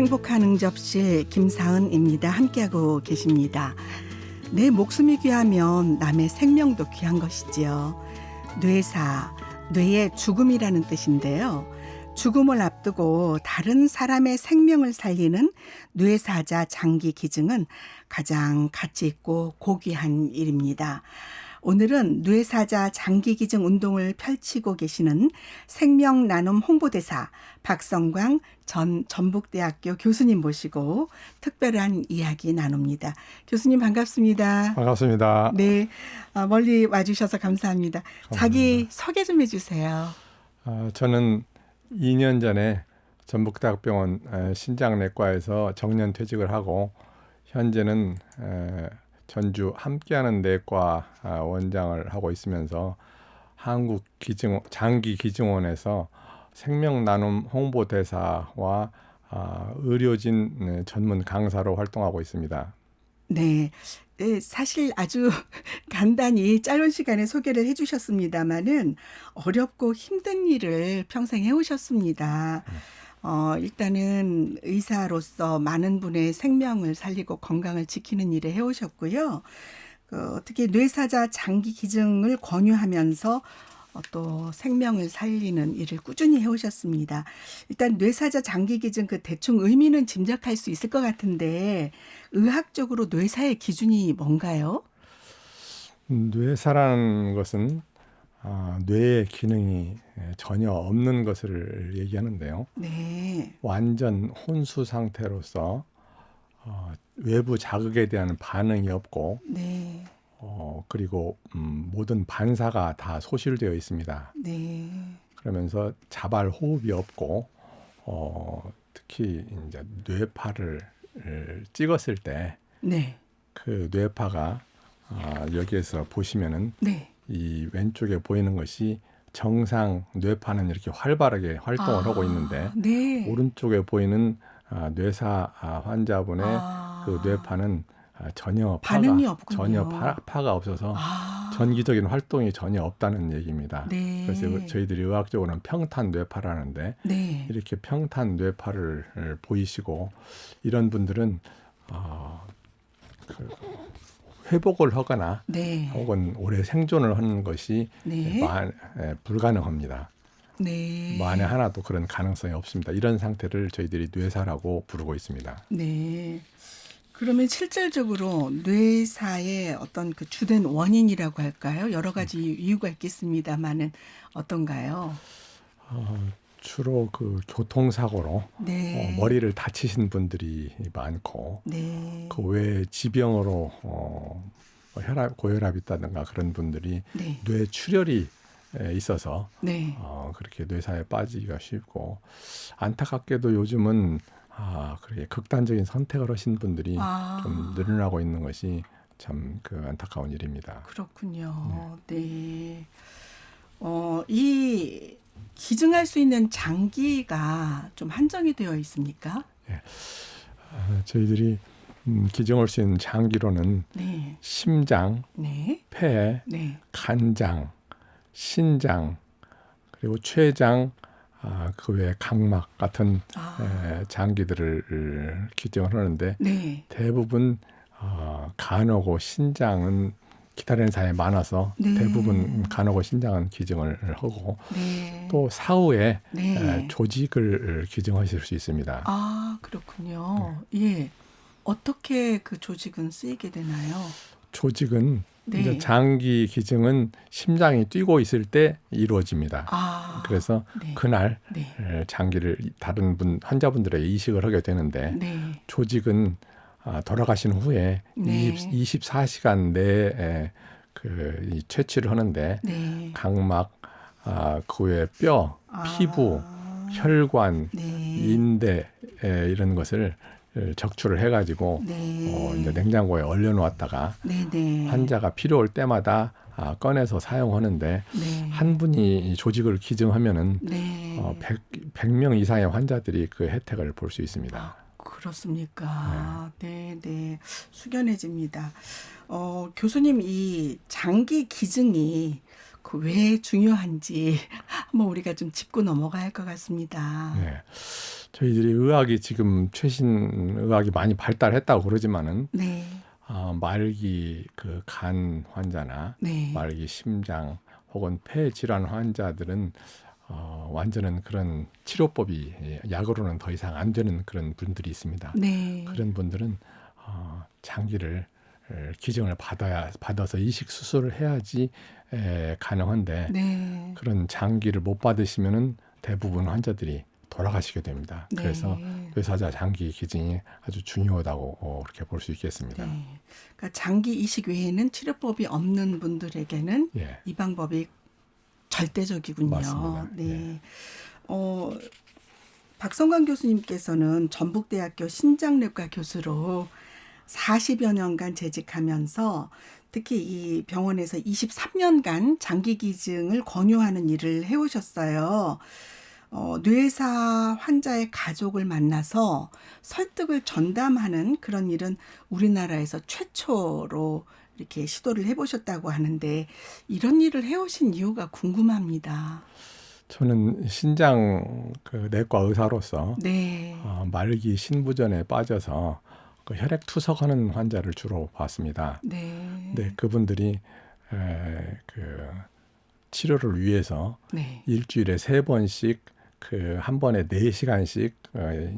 행복한 응접실 김사은입니다. 함께하고 계십니다. 내 목숨이 귀하면 남의 생명도 귀한 것이지요. 뇌사, 뇌의 죽음이라는 뜻인데요. 죽음을 앞두고 다른 사람의 생명을 살리는 뇌사자 장기 기증은 가장 가치 있고 고귀한 일입니다. 오늘은 뇌사자 장기 기증 운동을 펼치고 계시는 생명나눔 홍보대사 박성광 전 전북대학교 교수님 모시고 특별한 이야기 나눕니다. 교수님 반갑습니다. 반갑습니다. 네, 멀리 와주셔서 감사합니다. 자기 소개 좀 해주세요. 저는 2년 전에 전북대학병원 신장내과에서 정년 퇴직을 하고 현재는 전주 함께하는 내과 원장을 하고 있으면서 한국 장기 기증원에서 생명나눔 홍보대사와 의료진 전문 강사로 활동하고 있습니다. 네, 사실 아주 간단히 짧은 시간에 소개를 해주셨습니다마는 어렵고 힘든 일을 평생 해오셨습니다. 일단은 의사로서 많은 분의 생명을 살리고 건강을 지키는 일을 해오셨고요. 어떻게 뇌사자 장기 기증을 권유하면서 또 생명을 살리는 일을 꾸준히 해오셨습니다. 일단 뇌사자 장기 기증 대충 의미는 짐작할 수 있을 것 같은데 의학적으로 뇌사의 기준이 뭔가요? 뇌사라는 것은 뇌의 기능이 전혀 없는 것을 얘기하는데요. 네. 완전 혼수 상태로서 외부 자극에 대한 반응이 없고 네. 그리고 모든 반사가 다 소실되어 있습니다. 네. 그러면서 자발 호흡이 없고 특히 이제 뇌파를 찍었을 때 네. 그 뇌파가 여기에서 보시면은 네. 이 왼쪽에 보이는 것이 정상 뇌파는 이렇게 활발하게 활동을 하고 있는데 네. 오른쪽에 보이는 뇌사 환자분의 그 뇌파는 전혀 반응이 없군요. 전혀 파가 없어서 전기적인 활동이 전혀 없다는 얘기입니다. 네. 그래서 저희들이 의학적으로는 평탄 뇌파라는데 네. 이렇게 평탄 뇌파를 보이시고 이런 분들은 회복을 하거나 네. 혹은 오래 생존을 하는 것이 네. 불가능합니다. 네. 만에 하나도 그런 가능성이 없습니다. 이런 상태를 저희들이 뇌사라고 부르고 있습니다. 네. 그러면 실질적으로 뇌사의 어떤 그 주된 원인이라고 할까요? 여러 가지 이유가 있겠습니다만은 어떤가요? 주로 그 교통사고로 네. 머리를 다치신 분들이 많고 네. 그 외에 지병으로 고혈압이 있다든가 그런 분들이 네. 뇌 출혈이 있어서 네. 그렇게 뇌사에 빠지기가 쉽고 안타깝게도 요즘은 그렇게 극단적인 선택을 하신 분들이 좀 늘어나고 있는 것이 참 안타까운 일입니다. 그렇군요. 네. 이 기증할 수 있는 장기가 좀 한정이 되어 있습니까? 예. 저희들이 기증할 수 있는 장기로는 네. 심장, 네. 폐, 네. 간장, 신장, 그리고 췌장, 그 외에 각막 같은 장기들을 기증을 하는데 네. 대부분 간하고 신장은 기다리는 사람이 많아서 네. 대부분 간하고 신장은 기증을 하고 네. 또 사후에 네. 조직을 기증하실 수 있습니다. 그렇군요. 예. 어떻게 그 조직은 쓰이게 되나요? 조직은 네. 이제 장기 기증은 심장이 뛰고 있을 때 이루어집니다. 그래서 네. 그날 네. 장기를 다른 환자분들에게 이식을 하게 되는데 네. 조직은 돌아가신 후에 네. 24시간 내에 이 채취를 하는데 네. 각막, 그 외에 뼈, 피부, 혈관, 네. 인대 이런 것을 적출을 해가지고 네. 이제 냉장고에 얼려놓았다가 네. 환자가 필요할 때마다 꺼내서 사용하는데 네. 한 분이 이 조직을 기증하면은 네. 100명 이상의 환자들이 그 혜택을 볼 수 있습니다. 그렇습니까? 네, 네. 숙연해집니다. 교수님, 이 장기 기증이 왜 중요한지 한번 우리가 좀 짚고 넘어가야 할 것 같습니다. 네. 저희들이 의학이 지금 최신 의학이 많이 발달했다고 그러지만은 네. 말기 그 간 환자나 네. 말기 심장 혹은 폐 질환 환자들은 완전한 그런 치료법이 약으로는 더 이상 안 되는 그런 분들이 있습니다. 네. 그런 분들은 장기를 기증을 받아서 이식 수술을 해야지 가능한데 네. 그런 장기를 못 받으시면은 대부분 환자들이 돌아가시게 됩니다. 네. 그래서 뇌사자 장기 기증이 아주 중요하다고 그렇게 볼 수 있겠습니다. 네. 그러니까 장기 이식 외에는 치료법이 없는 분들에게는 예, 이 방법이 절대적이군요. 맞습니다. 네. 박성광 교수님께서는 전북대학교 신장내과 교수로 40여 년간 재직하면서 특히 이 병원에서 23년간 장기 기증을 권유하는 일을 해오셨어요. 뇌사 환자의 가족을 만나서 설득을 전담하는 그런 일은 우리나라에서 최초로 이렇게 시도를 해보셨다고 하는데 이런 일을 해오신 이유가 궁금합니다. 저는 신장 그 내과 의사로서 네. 말기 신부전에 빠져서 그 혈액 투석하는 환자를 주로 봤습니다. 네. 네, 그분들이 그 치료를 위해서 네. 일주일에 3번씩 그 한 번에 4시간씩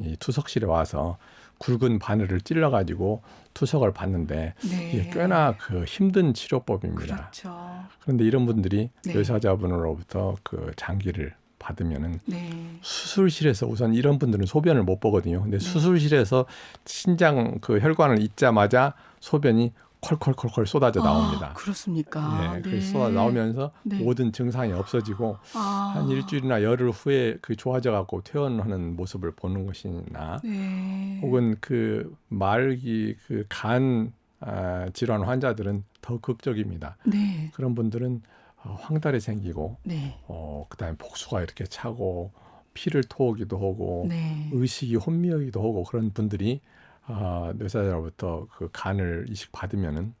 이 투석실에 와서 굵은 바늘을 찔러가지고 투석을 받는데 네. 이게 꽤나 그 힘든 치료법입니다. 그렇죠. 그런데 이런 분들이 네. 뇌사자분으로부터 그 장기를 받으면은 네. 수술실에서 우선 이런 분들은 소변을 못 보거든요. 근데 네. 수술실에서 신장 그 혈관을 잇자마자 소변이 콜콜콜콜 쏟아져 나옵니다. 그렇습니까? 예, 네. 그 쏟아 나오면서 네. 모든 증상이 없어지고 한 일주일이나 열흘 후에 그 좋아져 갖고 퇴원하는 모습을 보는 것이나 네. 혹은 그 말기 그 간 질환 환자들은 더 극적입니다. 네. 그런 분들은 황달이 생기고 네. 그다음에 복수가 이렇게 차고 피를 토하기도 하고 네. 의식이 혼미하기도 하고 그런 분들이 뇌사자로부터 그 간을 이식 받으면은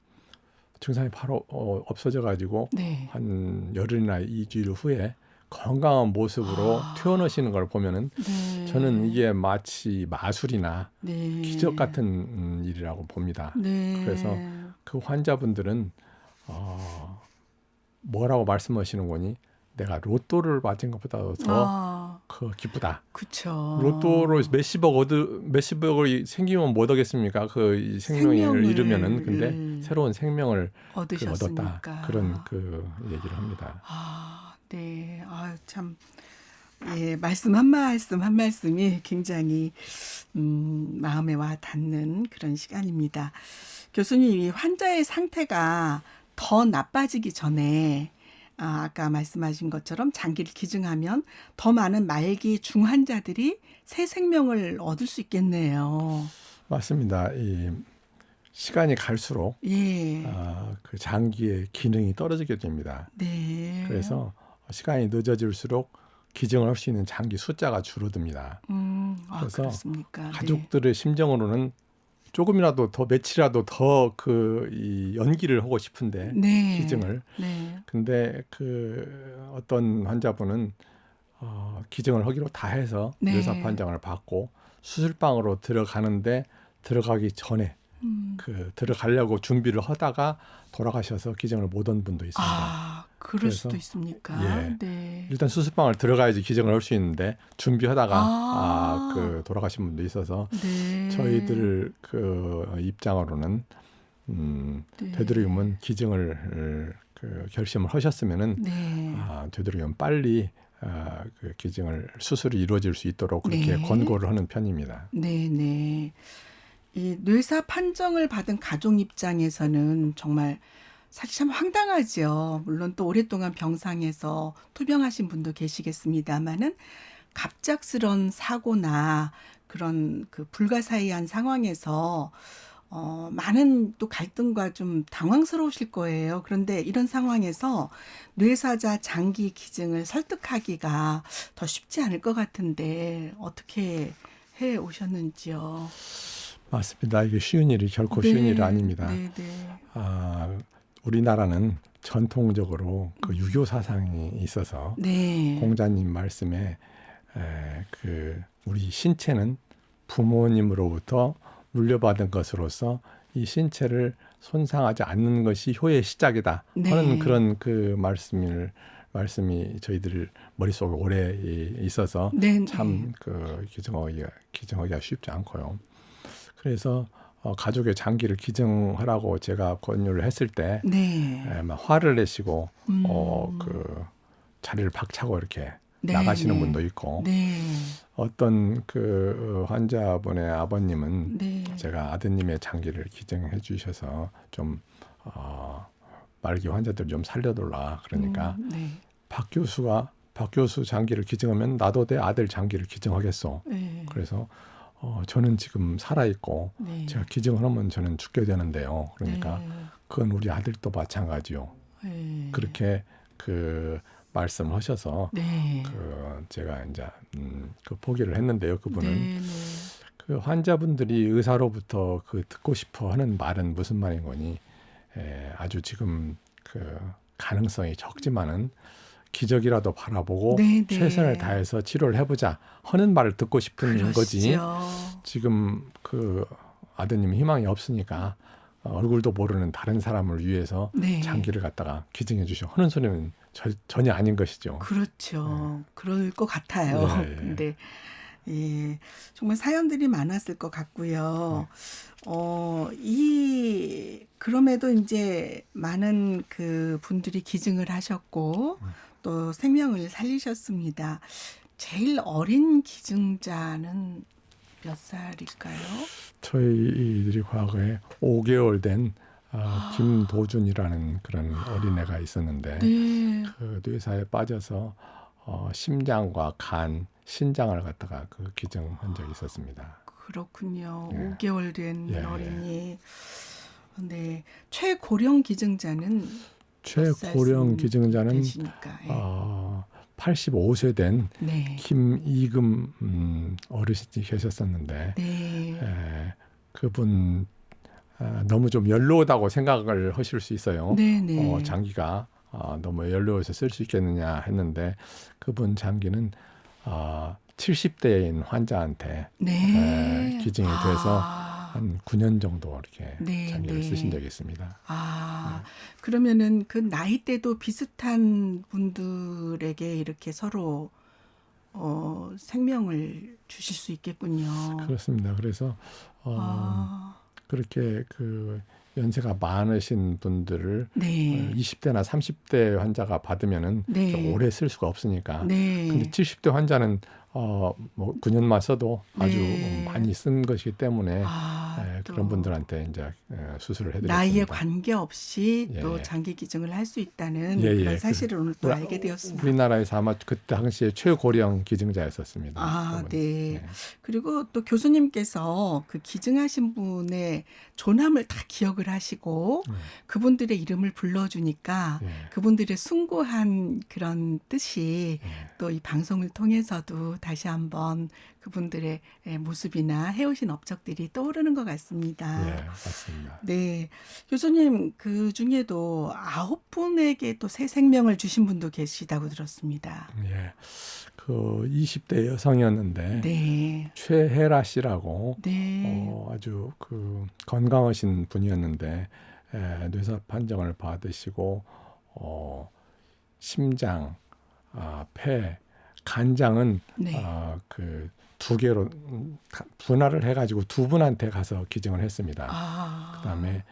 증상이 바로 없어져 가지고 네. 한 열흘이나 2주일 후에 건강한 모습으로 퇴원하시는 걸 보면은 네. 저는 이게 마치 마술이나 네. 기적 같은 일이라고 봅니다. 네. 그래서 그 환자분들은 뭐라고 말씀하시는 거니? 내가 로또를 맞은 것보다도 더 기쁘다. 그렇죠. 로또로 몇십억이 생기면 못 얻겠습니까? 그 생명을 잃으면은 근데 새로운 생명을 얻었다. 그런 그 얘기를 합니다. 네. 참. 예, 말씀 한 말씀 한 말씀이 굉장히 마음에 와 닿는 그런 시간입니다. 교수님, 이 환자의 상태가 더 나빠지기 전에 아까 말씀하신 것처럼 장기를 기증하면 더 많은 말기 중환자들이 새 생명을 얻을 수 있겠네요. 맞습니다. 이 시간이 갈수록 예. 그 장기의 기능이 떨어지게 됩니다. 네. 그래서 시간이 늦어질수록 기증을 할 수 있는 장기 숫자가 줄어듭니다. 그래서 그렇습니까? 가족들의 심정으로는 조금이라도 더 며칠이라도 더 이 연기를 하고 싶은데 네. 기증을. 네. 근데 그 어떤 환자분은 기증을 하기로 다 해서 네. 뇌사 판정을 받고 수술방으로 들어가는데 들어가기 전에 그 들어가려고 준비를 하다가 돌아가셔서 기증을 못 얻은 분도 있습니다. 그럴 수도 있습니까? 예. 네. 일단 수술방을 들어가야지 기증을 할 수 있는데 준비하다가 그 돌아가신 분도 있어서 네. 저희들 그 입장으로는 네. 되도록이면 기증을 그 결심을 하셨으면은 네. 되도록이면 빨리 그 기증을 수술이 이루어질 수 있도록 그렇게 네. 권고를 하는 편입니다. 네, 네. 이 뇌사 판정을 받은 가족 입장에서는 정말 사실 참 황당하죠. 물론 또 오랫동안 병상에서 투병하신 분도 계시겠습니다만은 갑작스런 사고나 그런 그 불가사의한 상황에서 많은 또 갈등과 좀 당황스러우실 거예요. 그런데 이런 상황에서 뇌사자 장기 기증을 설득하기가 더 쉽지 않을 것 같은데 어떻게 해 오셨는지요? 맞습니다. 이게 쉬운 일이 결코 쉬운 일이 아닙니다. 네, 네. 우리나라는 전통적으로 그 유교 사상이 있어서 네. 공자님 말씀에 우리 신체는 부모님으로부터 물려받은 것으로서 이 신체를 손상하지 않는 것이 효의 시작이다 하는 네. 그런 그 말씀이 저희들 머릿속에 오래 있어서 네, 참 그 기증하기가 쉽지 않고요. 그래서 가족의 장기를 기증하라고 제가 권유를 했을 때 네. 막 화를 내시고 음. 그 자리를 박차고 이렇게 네, 나가시는 네. 분도 있고 네. 어떤 그 환자분의 아버님은 네. 제가 아드님의 장기를 기증해 주셔서 좀 말기 환자들 좀 살려달라 그러니까 네. 박 교수 장기를 기증하면 나도 내 아들 장기를 기증하겠소. 네. 그래서 저는 지금 살아있고 네. 제가 기증을 하면 저는 죽게 되는데요. 그러니까 네. 그건 우리 아들도 마찬가지요. 네. 그렇게 그 말씀하셔서 네. 제가 이제 그 포기를 했는데요. 그분은 네. 네. 그 환자분들이 의사로부터 그 듣고 싶어 하는 말은 무슨 말인 거니? 아주 지금 그 가능성이 적지만은 기적이라도 바라보고 네, 네. 최선을 다해서 치료를 해보자 하는 말을 듣고 싶은 거지. 그러시죠. 지금 그 아드님 희망이 없으니까 얼굴도 모르는 다른 사람을 위해서 네. 장기를 갖다가 기증해 주셔 하는 소리는 전혀 아닌 것이죠. 그렇죠. 그럴 것 같아요. 예, 예. 근데 예, 정말 사연들이 많았을 것 같고요. 그럼에도 이제 많은 그 분들이 기증을 하셨고 또 생명을 살리셨습니다. 제일 어린 기증자는 몇 살일까요? 저희들이 과거에 5개월 된 김도준이라는 그런 어린애가 있었는데 네. 그 뇌사에 빠져서 심장과 간, 신장을 갖다가 그 기증한 적이 있었습니다. 그렇군요. 예. 5개월 된 예, 어린이. 네. 최고령 기증자는 최고령 기증자는 되시니까. 예. 85세 된 네. 김이금 어르신이 계셨었는데 네. 그분 너무 좀 연로하다고 생각을 하실 수 있어요. 네네. 장기가 너무 연로해서 쓸 수 있겠느냐 했는데 그분 장기는 70대인 환자한테 네. 기증이 돼서 한 9년 정도 이렇게 네, 장기를 네. 쓰신 적이 있습니다. 그러면은 그 나이대도 비슷한 분들에게 이렇게 서로 생명을 주실 수 있겠군요. 그렇습니다. 그래서 그렇게 그 연세가 많으신 분들을 네. 20대나 30대 환자가 받으면은 네. 좀 오래 쓸 수가 없으니까. 네. 근데 70대 환자는 뭐 9년만 써도 아주 네. 많이 쓴 것이기 때문에 또 그런 분들한테 이제 수술을 해드렸습니다. 나이에 관계없이 예, 또 예. 장기 기증을 할 수 있다는 예, 예. 그런 사실을 오늘 또 우리- 알게 되었습니다. 우리나라에서 아마 그 당시에 최고령 기증자였었습니다. 그분이. 네. 예. 그리고 또 교수님께서 그 기증하신 분의 존함을 다 기억을 하시고 그분들의 이름을 불러주니까 예. 그분들의 숭고한 그런 뜻이 예. 또 이 방송을 통해서도 다시 한번 그분들의 모습이나 해오신 업적들이 떠오르는 것 같습니다. 예, 맞습니다. 네. 교수님, 그 중에도 9분에게 또 새 생명을 주신 분도 계시다고 들었습니다. 예. 그 20대 여성이었는데 네. 최혜라 씨라고 네. 아주 그 건강하신 분이었는데 뇌사 판정을 받으시고 심장, 폐, 간장은 네. 그 두 개로 분할을 해가지고 두 분한테 가서 기증을 했습니다. 그다음에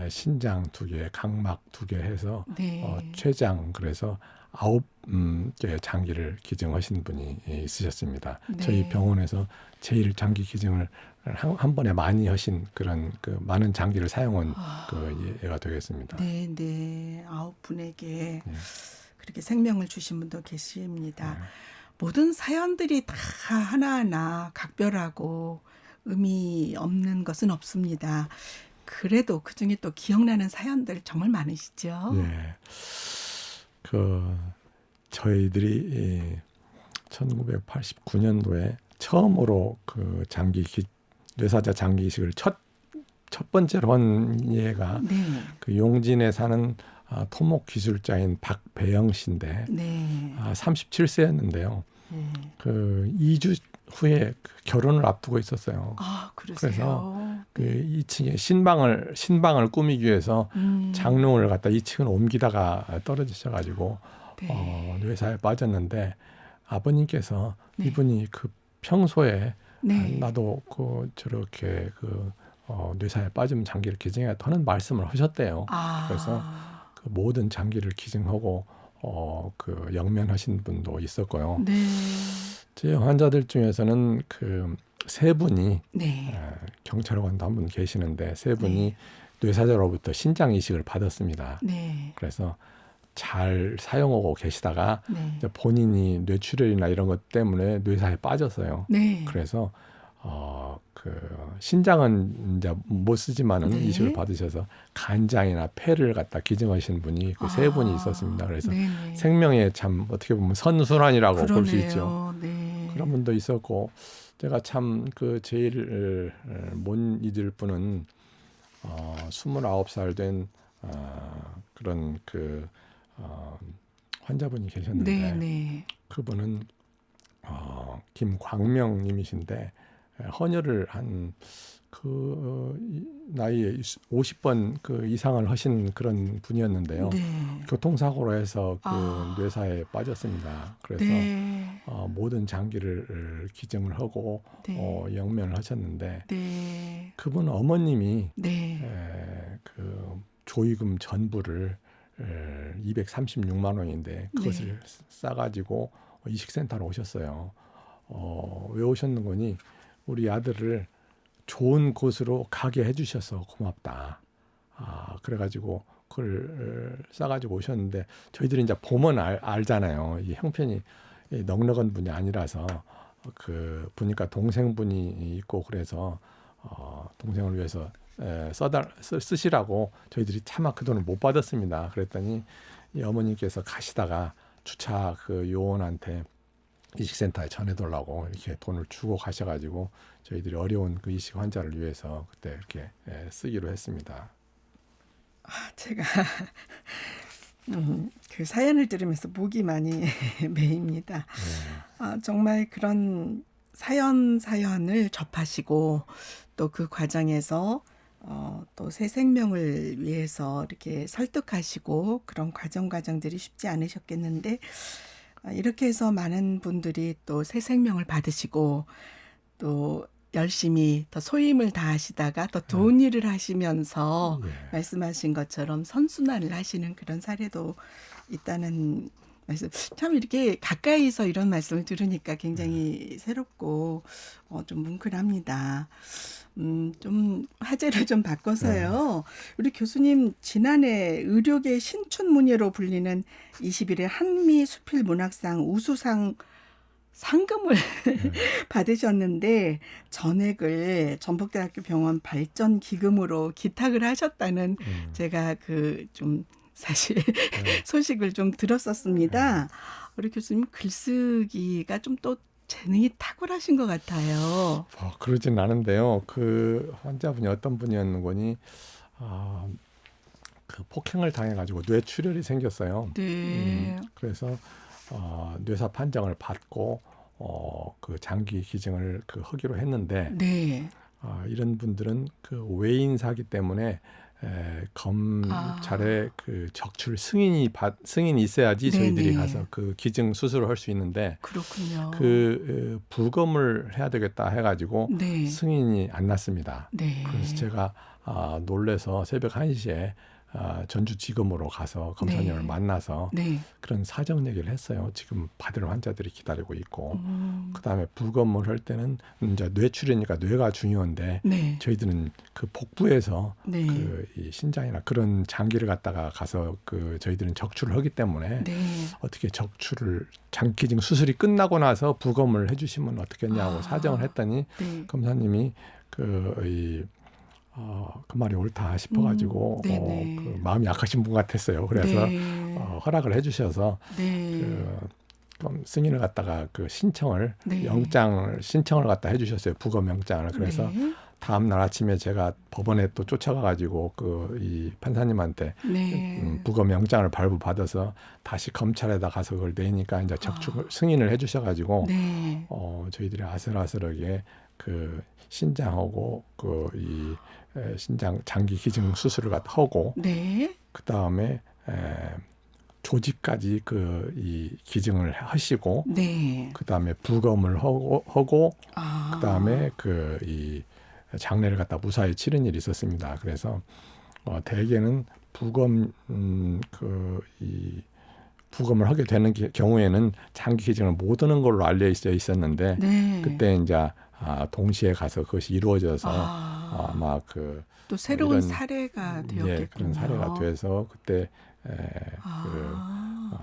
신장 2개, 각막 2개 해서 네. 췌장 그래서 9개 장기를 기증하신 분이 있으셨습니다. 네. 저희 병원에서 제일 장기 기증을 한 번에 많이 하신 그런 그 많은 장기를 사용한 그 예가 되겠습니다. 네, 네. 9분에게 그렇게 생명을 주신 분도 계십니다. 모든 사연들이 다 하나하나 각별하고 의미 없는 것은 없습니다. 그래도 그중에 또 기억나는 사연들 정말 많으시죠? 예. 저희들이 1989년도에 처음으로 그 뇌사자 장기 이식을 첫 번째로 한 예가 네. 그 용진에 사는 토목 기술자인 박배영 씨인데 네. 37세였는데요. 예. 그 2주 후에 그 결혼을 앞두고 있었어요. 아, 그러세요. 그래서 그 2층에 신방을 꾸미기 위해서 장롱을 갖다 2층을 옮기다가 떨어지셔가지고 네. 뇌사에 빠졌는데 아버님께서 네. 이분이 그 평소에 네. 나도 그 저렇게 그 뇌사에 빠지면 장기를 기증해야 하는 말씀을 하셨대요. 그래서 아, 그 모든 장기를 기증하고 그 영면하신 분도 있었고요. 네. 제 환자들 중에서는 그 세 분이 네. 경찰관도 한 분 계시는데 세 분이 네. 뇌사자로부터 신장 이식을 받았습니다. 네. 그래서 잘 사용하고 계시다가 네. 이제 본인이 뇌출혈이나 이런 것 때문에 뇌사에 빠졌어요. 네. 그래서 그 신장은 이제 못 쓰지만은 네. 이식을 받으셔서 간장이나 폐를 갖다 기증하신 분이 그 세 분이 있었습니다. 그래서 네네. 생명의 참 어떻게 보면 선순환이라고 볼 수 있죠. 그러네요. 네. 그런 분도 있었고 제가 참 그 제일 못 잊을 분은 29살 된 그런 그 환자분이 계셨는데 네네. 그분은 김광명님이신데 헌혈을 한 그 나이에 50번 그 이상을 하신 그런 분이었는데요. 네. 교통사고로 해서 그 아. 뇌사에 빠졌습니다. 그래서 네. 모든 장기를 기증을 하고 네. 영면을 하셨는데 네. 그분 어머님이 네. 그 조의금 전부를 236만 원인데 그것을 네. 싸가지고 이식센터로 오셨어요. 왜 오셨는 거니? 우리 아들을 좋은 곳으로 가게 해주셔서 고맙다. 그래가지고 그걸 싸가지고 오셨는데 저희들이 이제 보면 알잖아요. 이 형편이 넉넉한 분이 아니라서 그 보니까 동생분이 있고 그래서 동생을 위해서 쓰시라고 저희들이 차마 그 돈을 못 받았습니다. 그랬더니 이 어머님께서 가시다가 주차 그 요원한테 이식센터에 전해달라고 이렇게 돈을 주고 가셔가지고 저희들이 어려운 그 이식 환자를 위해서 그때 이렇게 쓰기로 했습니다. 제가 그 사연을 들으면서 목이 많이 메입니다. 정말 그런 사연을 접하시고 또 그 과정에서 또 새 생명을 위해서 이렇게 설득하시고 그런 과정들이 쉽지 않으셨겠는데 이렇게 해서 많은 분들이 또 새 생명을 받으시고 또 열심히 더 소임을 다하시다가 더 좋은 일을 하시면서 말씀하신 것처럼 선순환을 하시는 그런 사례도 있다는 말씀. 참 이렇게 가까이서 이런 말씀을 들으니까 굉장히 새롭고 좀 뭉클합니다. 좀 화제를 좀 바꿔서요. 우리 교수님 지난해 의료계 신춘문예로 불리는 21회 한미수필문학상 우수상 상금을 받으셨는데 전액을 전북대학교 병원 발전기금으로 기탁을 하셨다는 제가 그 좀 사실 소식을 좀 들었었습니다. 우리 교수님 글쓰기가 좀 또 재능이 탁월하신 것 같아요. 그러진 않은데요. 그 환자분이 어떤 분이었는 거니 그 폭행을 당해가지고 뇌출혈이 생겼어요. 네. 그래서 뇌사 판정을 받고 그 장기 기증을 그 하기로 했는데 네. 이런 분들은 그 외인사기 때문에 검찰에 그 적출 승인이 있어야지 저희들이 네네. 가서 그 기증 수술을 할 수 있는데 그렇군요. 그 부검을 해야 되겠다 해가지고 네. 승인이 안 났습니다. 네. 그래서 제가 놀래서 새벽 1시에 전주지검으로 가서 검사님을 네. 만나서 네. 그런 사정 얘기를 했어요. 지금 받을 환자들이 기다리고 있고 그다음에 부검을 할 때는 이제 뇌출혈이니까 뇌가 중요한데 네. 저희들은 그 복부에서 네. 그 이 신장이나 그런 장기를 갖다가 가서 그 저희들은 적출을 하기 때문에 네. 어떻게 적출을 장기증 수술이 끝나고 나서 부검을 해주시면 어떻겠냐고 사정을 했더니 네. 검사님이 그 말이 옳다 싶어가지고 네네. 그 마음이 약하신 분 같았어요. 그래서 네. 허락을 해주셔서 네. 그럼 승인을 갖다가 그 신청을 네. 영장을 신청을 갖다 해주셨어요. 부검 영장을. 그래서 네. 다음 날 아침에 제가 법원에 또 쫓아가가지고 그 이 판사님한테 네. 부검 영장을 발부받아서 다시 검찰에다 가서 그걸 내니까 이제 적중 승인을 해주셔가지고 네. 저희들이 아슬아슬하게 그 신장하고 그 이 신장 장기 기증 수술을 갖다 하고 네. 그 다음에 조직까지 그 이 기증을 하시고 네. 그 다음에 부검을 하고 아. 그 다음에 그 이 장례를 갖다 무사히 치른 일이 있었습니다. 그래서 대개는 부검 그 이 부검을 하게 되는 경우에는 장기 기증을 못 하는 걸로 알려져 있었는데 네. 그때 이제 동시에 가서 그것이 이루어져서 아마 또 새로운 이런 사례가 예, 되었겠군요. 그런 사례가 돼서 그때 아.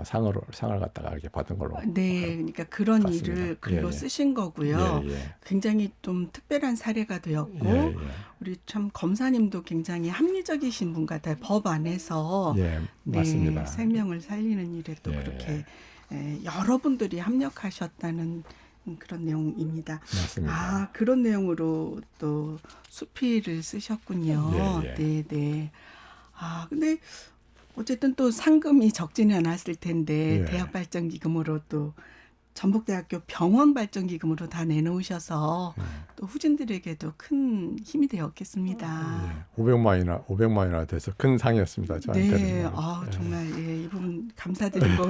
상을 갖다가 이렇게 받은 걸로 네, 그러니까 그런 맞습니다. 일을 글로 예, 예. 쓰신 거고요. 예, 예. 굉장히 좀 특별한 사례가 되었고, 예, 예. 우리 참 검사님도 굉장히 합리적이신 분 같아요. 법 안에서 예, 맞습니다. 생명을 살리는 일에 또 예. 그렇게 여러분들이 합력하셨다는 그런 내용입니다. 맞습니다. 그런 내용으로 또 수필을 쓰셨군요. 예, 예. 네, 네. 근데 어쨌든 또 상금이 적지는 않았을 텐데 예. 대학발전기금으로 또 전북대학교 병원발전기금으로 다 내놓으셔서 또 후진들에게도 큰 힘이 되었겠습니다. 500만이나 돼서 큰 상이었습니다. 저한테는. 네, 예. 정말 이 부분 감사드리고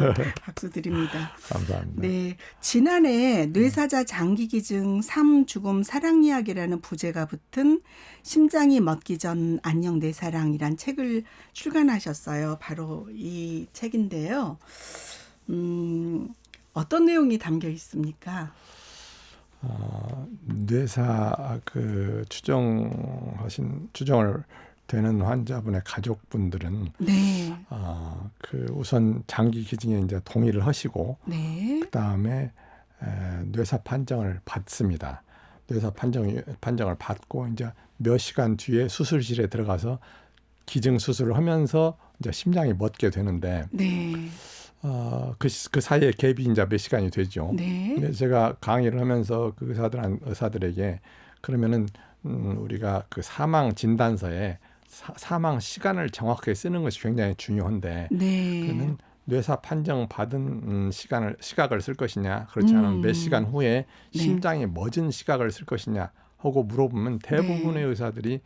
박수 드립니다. 감사합니다. 네, 지난해 뇌사자 장기기증 3죽음 사랑이야기라는 부제가 붙은 심장이 멎기 전 안녕 내 사랑이란 책을 출간하셨어요. 바로 이 책인데요. 어떤 내용이 담겨 있습니까? 뇌사 그 추정을 되는 환자분의 가족분들은 네, 그 우선 장기 기증에 이제 동의를 하시고 네, 그 다음에 뇌사 판정을 받습니다. 뇌사 판정을 받고 이제 몇 시간 뒤에 수술실에 들어가서 기증 수술을 하면서 이제 심장이 멎게 되는데 네, 그 사이에 갭이 이제 몇 시간이 되죠. 네, 근데 제가 강의를 하면서 그 의사들에게 그러면은 우리가 그 사망 진단서에 사망 시간을 정확하게 쓰는 것이 굉장히 중요한데 네. 그러면 뇌사 판정 받은 시각을 쓸 것이냐 그렇지 않으면 몇 시간 후에 네. 심장이 멎은 시각을 쓸 것이냐 하고 물어보면 대부분의 의사들이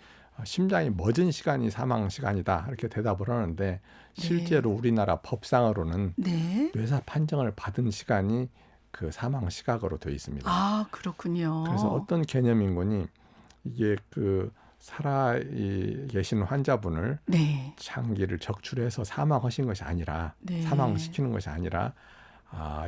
심장이 멎은 시간이 사망 시간이다 이렇게 대답을 하는데 실제로 우리나라 법상으로는 네. 뇌사 판정을 받은 시간이 그 사망 시각으로 되어 있습니다. 그렇군요. 그래서 어떤 개념인 거니 이게 그 살아 계신 환자분을 네, 장기를 적출해서 사망하신 것이 아니라 사망시키는 것이 아니라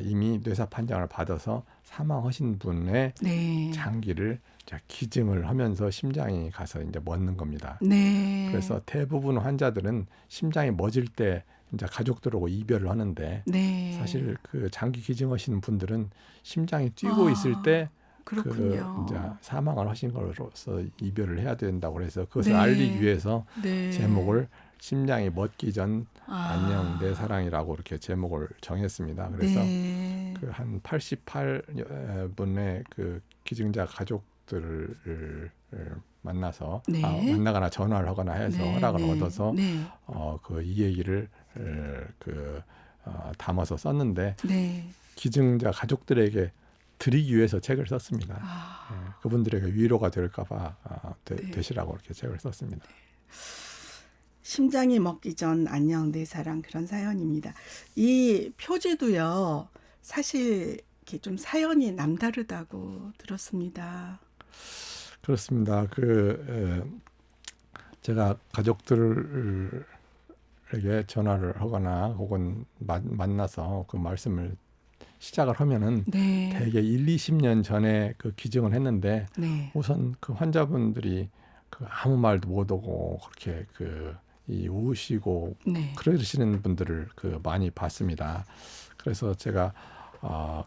이미 뇌사 판정을 받아서 사망하신 분의 네, 장기를 기증을 하면서 심장이 가서 이제 멎는 겁니다. 네. 그래서 대부분 환자들은 심장이 멎을 때 이제 가족들하고 이별을 하는데 네. 사실 그 장기 기증하시는 분들은 심장이 뛰고 있을 때 그렇군요. 이제 사망을 하신 걸로서 이별을 해야 된다고 해서 그것을 네. 알리기 위해서 네. 제목을 심장이 멎기 전 안녕 내 아. 사랑이라고 이렇게 제목을 정했습니다. 그래서 네. 그 한 88분의 그 기증자 가족들을 만나서 네. 만나거나 전화를 하거나 해서 네, 허락을 네, 얻어서 네. 그 이 얘기를 담아서 썼는데 네. 기증자 가족들에게 드리기 위해서 책을 썼습니다. 그분들에게 위로가 될까봐 되시라고 이렇게 책을 썼습니다. 심장이 멎기 전 안녕 내 사랑 그런 사연입니다. 이 표지도요. 사실 이렇게 좀 사연이 남다르다고 들었습니다. 그렇습니다. 제가 가족들에게 전화를 하거나 혹은 만나서 그 말씀을 시작을 하면은 네. 대개 1-20년 전에 그 기증을 했는데 네. 우선 그 환자분들이 아무 말도 못하고 그렇게 우시고 네. 그러시는 분들을 많이 봤습니다. 그래서 제가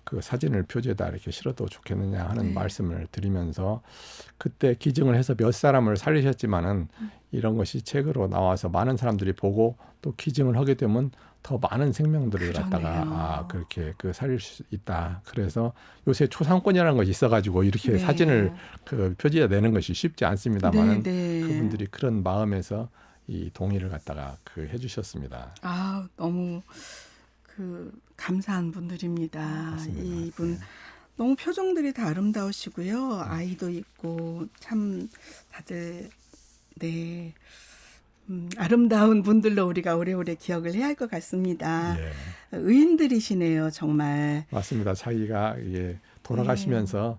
그 사진을 표지에다 이렇게 실어도 좋겠느냐 하는 말씀을 드리면서 그때 기증을 해서 몇 사람을 살리셨지만은 이런 것이 책으로 나와서 많은 사람들이 보고 또 기증을 하게 되면 더 많은 생명들을 갖다가 그러네요. 그렇게 살릴 수 있다. 그래서 요새 초상권이라는 것이 있어가지고 이렇게 네. 사진을 표지해내는 것이 쉽지 않습니다만은 네. 그분들이 그런 마음에서 이 동의를 갖다가 해주셨습니다. 너무 감사한 분들입니다. 맞습니다. 이분 네. 너무 표정들이 다 아름다우시고요. 아이도 있고 참 다들 네. 아름다운 분들로 우리가 오래오래 기억을 해야 할 것 같습니다. 예. 의인들이시네요, 정말. 맞습니다. 자기가 돌아가시면서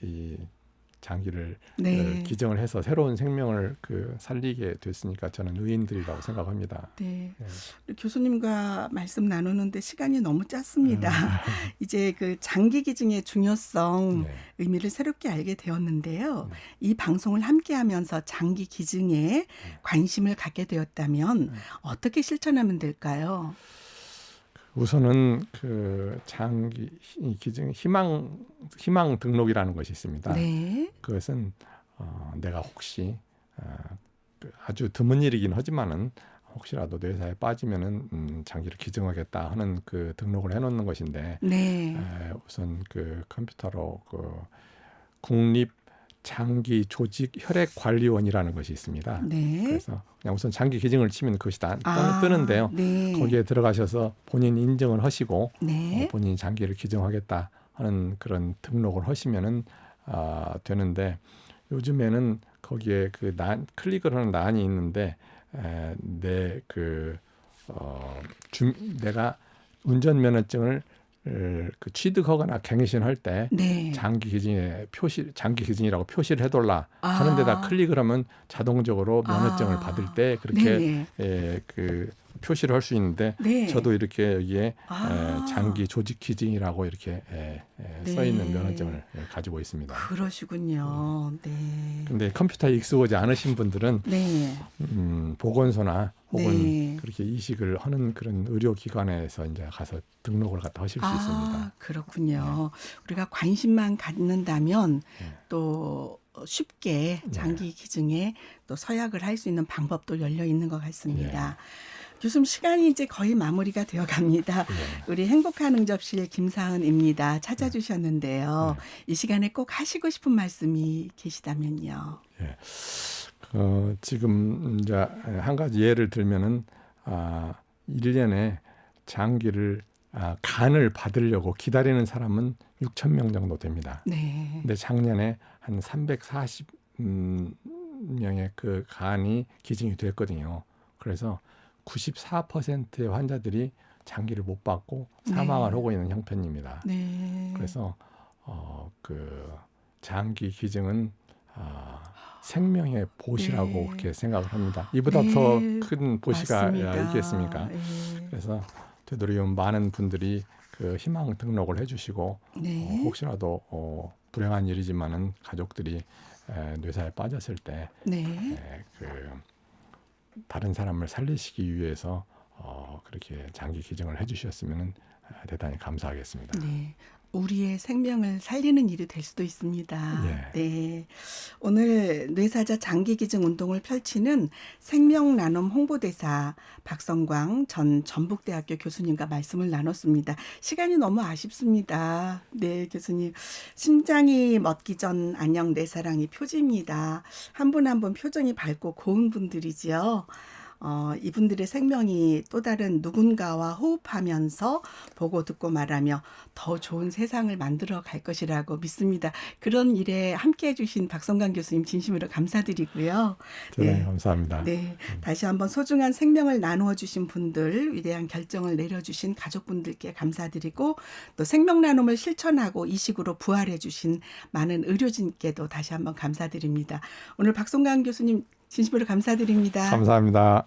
이 장기를 네. 기증을 해서 새로운 생명을 살리게 됐으니까 저는 의인들이라고 생각합니다. 네. 예. 우리 교수님과 말씀 나누는데 시간이 너무 짧습니다. 이제 장기 기증의 중요성, 네. 의미를 새롭게 알게 되었는데요. 네. 이 방송을 함께하면서 장기 기증에 관심을 갖게 되었다면 어떻게 실천하면 될까요? 우선은 장기 기증 희망 등록이라는 것이 있습니다. 네. 그것은 내가 혹시 아주 드문 일이긴 하지만은 혹시라도 뇌사에 빠지면은 장기를 기증하겠다 하는 등록을 해놓는 것인데 네. 우선 컴퓨터로 국립 장기 조직 혈액 관리원이라는 것이 있습니다. 네. 그래서 그냥 우선 장기 기증을 치면 그것이 다 뜨는데요. 네. 거기에 들어가셔서 본인 인증을 하시고 네. 본인이 장기를 기증하겠다 하는 그런 등록을 하시면은 되는데 요즘에는 거기에 클릭을 하는 난이 있는데 내가 운전면허증을 취득하거나 갱신할 때 네. 장기 기증이라고 표시를 해둘라 하는 데다 클릭을 하면 자동적으로 면허증을 받을 때 그렇게 표시를 할 수 있는데 네. 저도 이렇게 여기에 장기 조직 기증이라고 이렇게 써 있는 면허증을 가지고 있습니다. 그러시군요. 네. 근데 컴퓨터에 익숙하지 않으신 분들은 네. 보건소나 혹은 네. 그렇게 이식을 하는 그런 의료기관에서 이제 가서 등록을 갖다 하실 수 있습니다. 그렇군요. 우리가 관심만 갖는다면 네. 또 쉽게 장기 기증에 또 서약을 할 수 있는 방법도 열려 있는 것 같습니다. 교수님 시간이 이제 거의 마무리가 되어 갑니다. 우리 행복한 응접실 김사은입니다. 찾아주셨는데요. 이 시간에 꼭 하시고 싶은 말씀이 계시다면요. 지금 이제 한 가지 예를 들면은 1년에 장기를 간을 받으려고 기다리는 사람은 6,000명 정도 됩니다. 네. 근데 작년에 한 340명의 간이 기증이 됐거든요. 그래서 94%의 환자들이 장기를 못 받고 사망을 하고 있는 형편입니다. 네. 그래서 장기 기증은 생명의 보시라고 그렇게 생각을 합니다. 이보다 더 큰 보시가 있겠습니까? 그래서 되도록이면 많은 분들이 희망 등록을 해주시고 혹시라도 불행한 일이지만은 가족들이 뇌사에 빠졌을 때 다른 사람을 살리시기 위해서 그렇게 장기 기증을 해주셨으면 대단히 감사하겠습니다. 네. 우리의 생명을 살리는 일이 될 수도 있습니다. 예. 네. 오늘 뇌사자 장기 기증 운동을 펼치는 생명나눔 홍보대사 박성광 전 전북대학교 교수님과 말씀을 나눴습니다. 시간이 너무 아쉽습니다. 네, 교수님. 심장이 멎기 전 안녕 내 사랑이 표지입니다. 한 분 한 분 표정이 밝고 고운 분들이지요. 이분들의 생명이 또 다른 누군가와 호흡하면서 보고 듣고 말하며 더 좋은 세상을 만들어 갈 것이라고 믿습니다. 그런 일에 함께해 주신 박성광 교수님 진심으로 감사드리고요. 대단히 감사합니다. 네, 다시 한번 소중한 생명을 나누어 주신 분들, 위대한 결정을 내려주신 가족분들께 감사드리고 또 생명 나눔을 실천하고 이 식으로 부활해 주신 많은 의료진께도 다시 한번 감사드립니다. 오늘 박성광 교수님 진심으로 감사드립니다. 감사합니다.